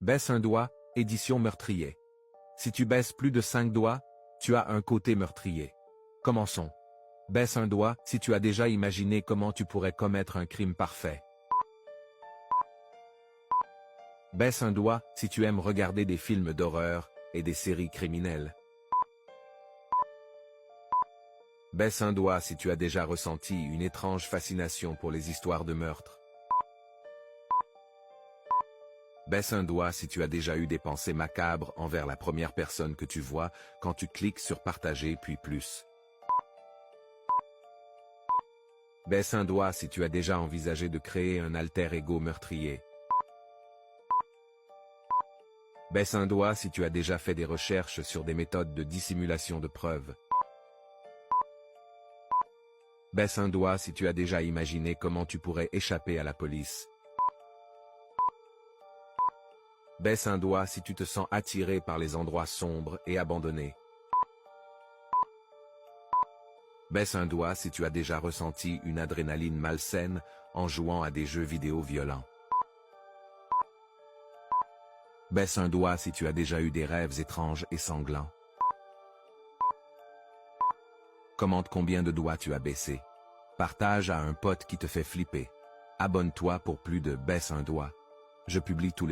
Baisse un doigt, édition meurtrier. Si tu baisses plus de 5 doigts, tu as un côté meurtrier. Commençons. Baisse un doigt si tu as déjà imaginé comment tu pourrais commettre un crime parfait. Baisse un doigt si tu aimes regarder des films d'horreur et des séries criminelles. Baisse un doigt si tu as déjà ressenti une étrange fascination pour les histoires de meurtre. Baisse un doigt si tu as déjà eu des pensées macabres envers la première personne que tu vois quand tu cliques sur partager puis plus. Baisse un doigt si tu as déjà envisagé de créer un alter ego meurtrier. Baisse un doigt si tu as déjà fait des recherches sur des méthodes de dissimulation de preuves. Baisse un doigt si tu as déjà imaginé comment tu pourrais échapper à la police. Baisse un doigt si tu te sens attiré par les endroits sombres et abandonnés. Baisse un doigt si tu as déjà ressenti une adrénaline malsaine en jouant à des jeux vidéo violents. Baisse un doigt si tu as déjà eu des rêves étranges et sanglants. Commente combien de doigts tu as baissé. Partage à un pote qui te fait flipper. Abonne-toi pour plus de baisse un doigt. Je publie tous les jours.